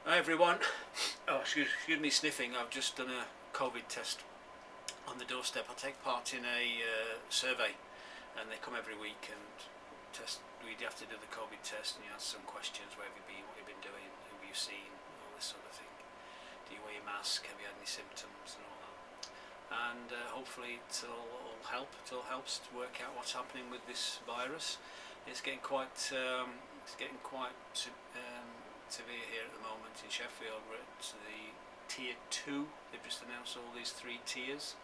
Hi everyone. Oh, excuse me sniffing. I've just done a COVID test on the doorstep. I take part in a survey, and they come every week and test. We have to do the COVID test, and you ask some questions: where have you been, what have you been doing, who have you seen, all this sort of thing. Do you wear your mask? Have you had any symptoms and all that? And hopefully it'll help. It all helps to work out what's happening with this virus. It's getting quite severe here at the moment in Sheffield. We're at the tier 2. They've just announced all these 3 tiers,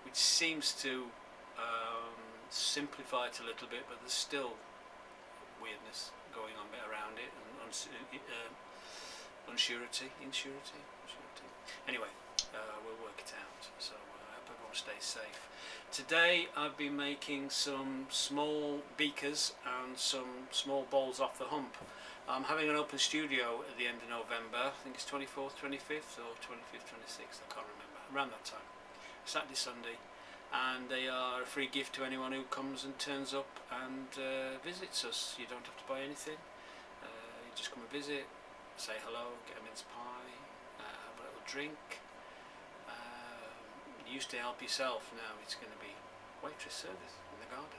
which seems to simplify it a little bit, but there's still weirdness going on around it and insurity. Anyway, we'll work it out. So I hope everyone stays safe. Today I've been making some small beakers and some small bowls off the hump. I'm having an open studio at the end of November. I think it's 24th, 25th or 25th, 26th, I can't remember, around that time. Saturday, Sunday, and they are a free gift to anyone who comes and turns up and visits us. You don't have to buy anything, you just come and visit, say hello, get a mince pie, have a little drink. You used to help yourself, now it's going to be waitress service in the garden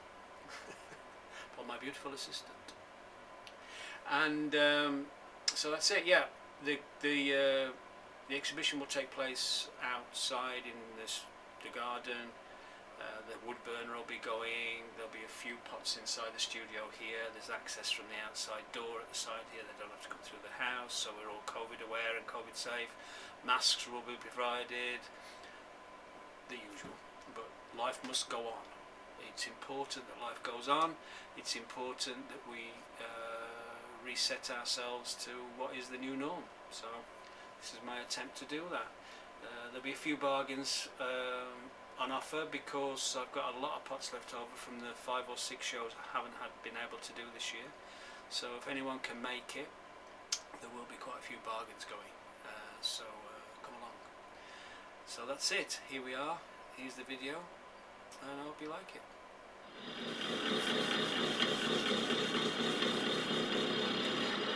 for my beautiful assistant. And so that's it. Yeah, the exhibition will take place outside in the garden. The wood burner will be going. There'll be a few pots inside the studio here. There's access from the outside door at the side here. They don't have to come through the house, so we're all COVID aware and COVID safe. Masks will be provided. The usual. But life must go on. It's important that life goes on. It's important that we reset ourselves to what is the new norm. So this is my attempt to do that. There'll be a few bargains on offer because I've got a lot of pots left over from the 5 or 6 shows I haven't been able to do this year. So if anyone can make it, there will be quite a few bargains going. So come along. So that's it. Here we are. Here's the video, and I hope you like it.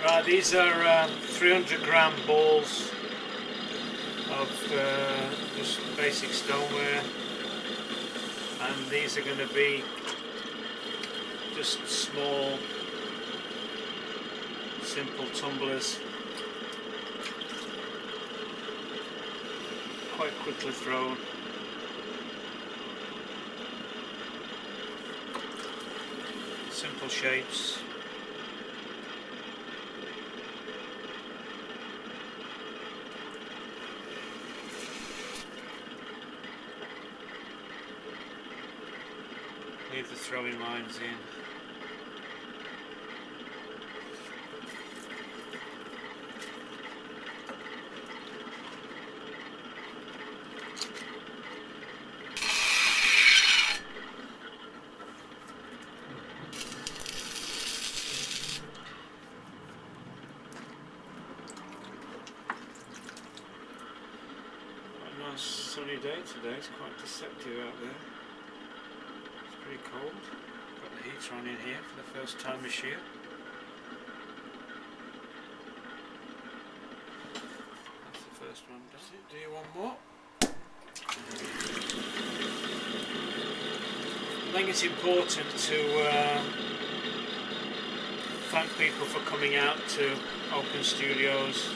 Right, these are 300 gram balls of just basic stoneware, and these are going to be just small, simple tumblers, quite quickly thrown. Simple shapes. Leave the throwing lines in. Quite a nice sunny day today, it's quite deceptive out there. Pretty cold. Got the heater on in here for the first time this year. That's the first one done. Do you want more? I think it's important to thank people for coming out to open studios.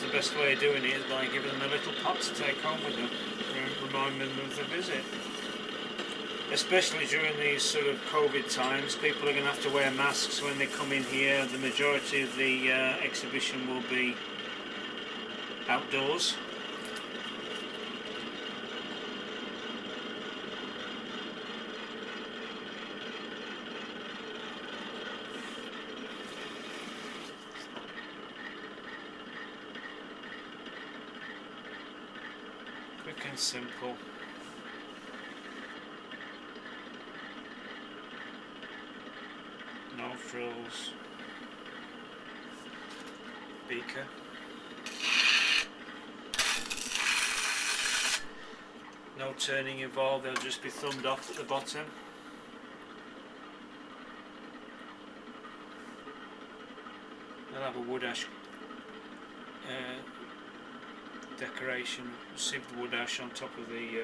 The best way of doing it is by giving them a little pot to take home with them and remind them of the visit. Especially during these sort of COVID times, people are going to have to wear masks when they come in here. The majority of the exhibition will be outdoors. Quick and simple. No frills. Beaker. No turning involved, they'll just be thumbed off at the bottom. They'll have a wood ash decoration, sieved wood ash on top of the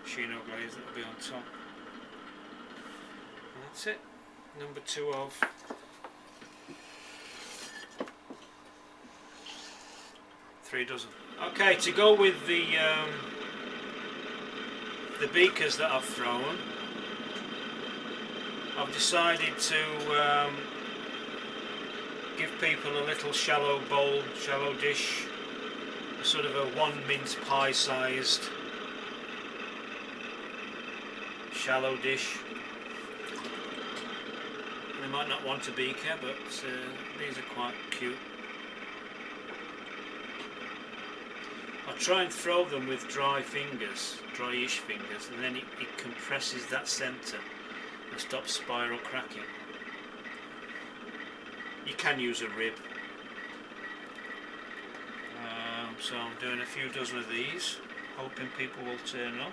chino glaze that will be on top. And that's it. Number 2 of 3 dozen. Okay, to go with the beakers that I've thrown, I've decided to give people a little shallow bowl, shallow dish, a sort of a 1 mince pie sized shallow dish. They might not want a beaker, but these are quite cute. I try and throw them with dry fingers, dryish fingers, and then it compresses that centre and stops spiral cracking. You can use a rib. So I'm doing a few dozen of these, hoping people will turn up.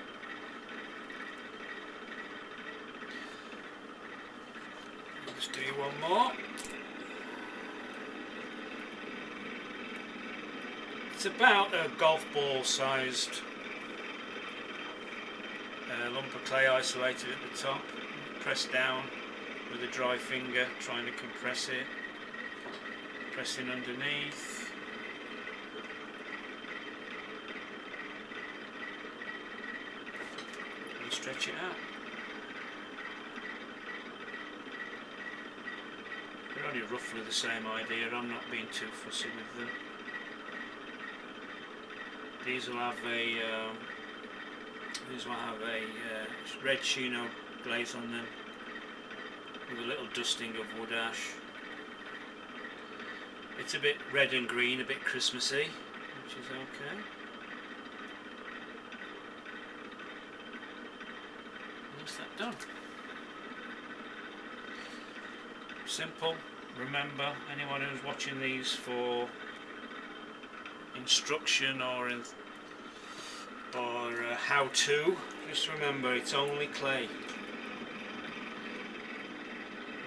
I'll just do you one more. It's about a golf ball sized lump of clay isolated at the top, pressed down with a dry finger, trying to compress it, pressing underneath. And stretch it out. They're only roughly the same idea, I'm not being too fussy with them. These will have a red chino glaze on them with a little dusting of wood ash. It's a bit red and green, a bit Christmassy, which is okay. That's that done. Simple. Remember, anyone who's watching these for instruction or how to, just remember it's only clay.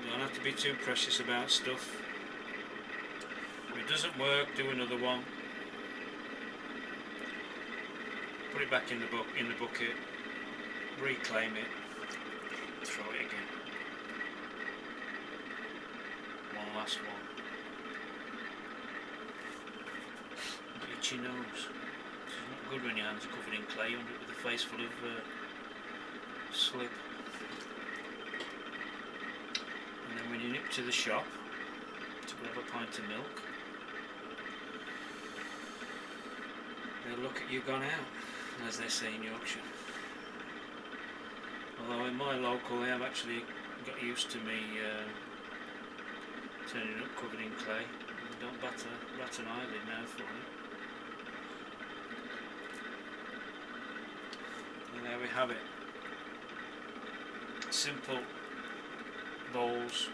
You don't have to be too precious about stuff. If it doesn't work, do another one. Put it back in the bucket, reclaim it, throw it again. One last one. Itchy nose. It's not good when your hands are covered in clay under it with a face full of slip. And then when you nip to the shop to grab a pint of milk, they'll look at you gone out, as they say in Yorkshire. Although in my local they have actually got used to me turning up covered in clay. They don't bat an eyelid now for it. And there we have it. Simple bowls.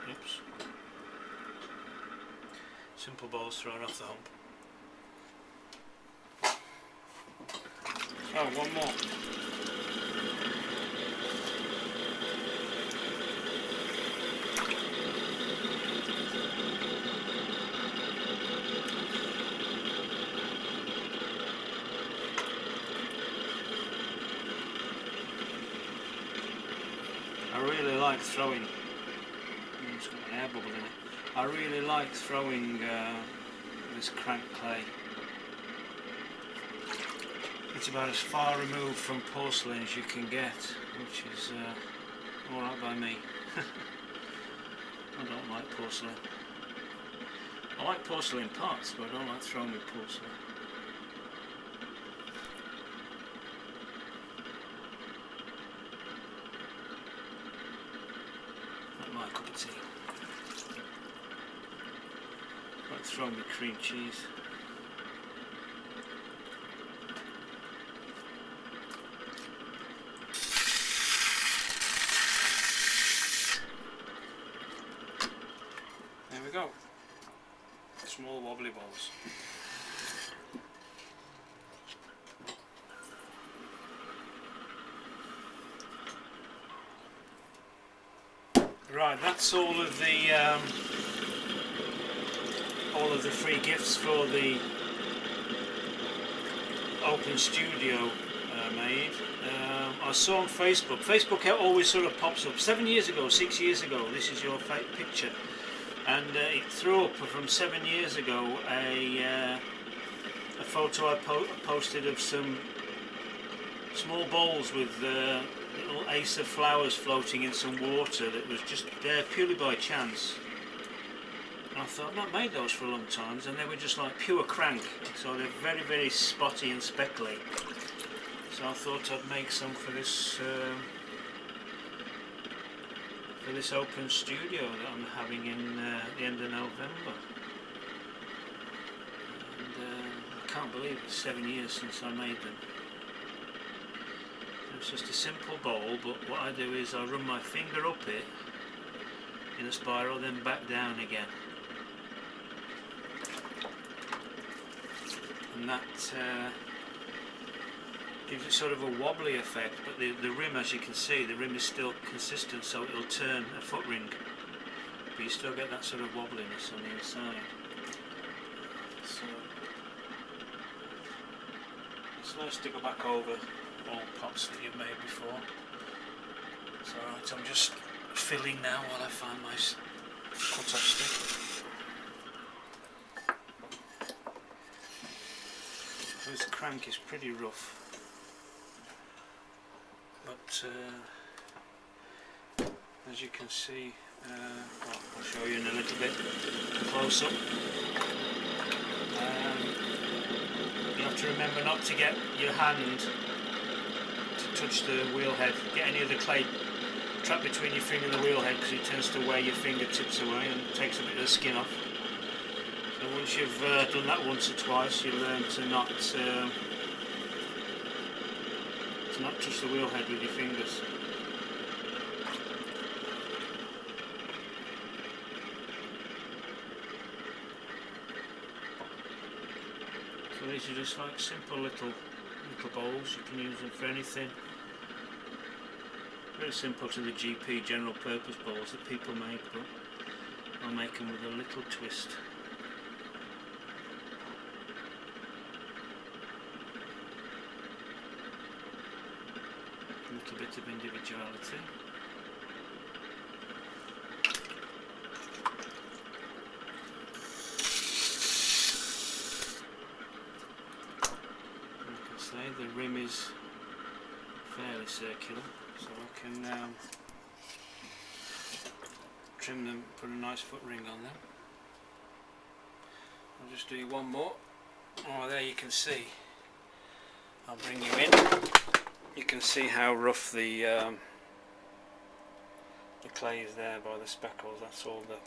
Oops. Simple bowls thrown off the hump. Oh, one more. I really like throwing. It's got an air bubble in it. I really like throwing this crank clay. It's about as far removed from porcelain as you can get, which is alright by me. I don't like porcelain. I like porcelain pots, but I don't like throwing with porcelain. Not my cup of tea. I like throwing with cream cheese. Go. Small wobbly balls. Right, that's all of the all of the free gifts for the open studio made. I saw on Facebook. Facebook always sort of pops up. 7 years ago, 6 years ago, this is your picture, and it threw up from 7 years ago a photo I posted of some small bowls with little ace of flowers floating in some water that was just there purely by chance. And I thought, I've not made those for a long time, and they were just like pure crank, so they're very, very spotty and speckly. So I thought I'd make some for this open studio that I'm having in the end of November. And I can't believe it's 7 years since I made them. It's just a simple bowl, but what I do is I run my finger up it in a spiral, then back down again. And that gives it sort of a wobbly effect, but the rim, as you can see, the rim is still consistent, so it'll turn a foot ring, but you still get that sort of wobbliness on the inside. So it's nice to go back over old pots that you've made before. So right, I'm just filling now while I find my cut-off stick. This crank is pretty rough, but as you can see, I'll show you in a little bit close up. You have to remember not to get your hand to touch the wheel head, get any of the clay trapped between your finger and the wheel head, because it tends to wear your fingertips away and takes a bit of the skin off. So once you've done that once or twice, you learn to not touch the wheel head with your fingers. So these are just like simple little bowls. You can use them for anything. Very simple to the GP, general purpose bowls that people make, but I'll make them with a little twist. A little bit of individuality. Like I say, the rim is fairly circular, so I can trim them, put a nice foot ring on them. I'll just do one more. Oh, there you can see. I'll bring you in. You can see how rough the clay is there by the speckles. That's all the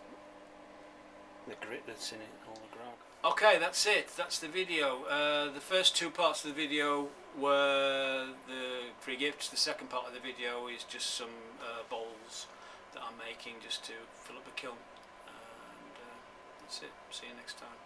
grit that's in it, all the grog. Okay, that's it. That's the video. The first two parts of the video were the free gifts. The second part of the video is just some bowls that I'm making just to fill up the kiln. And that's it. See you next time.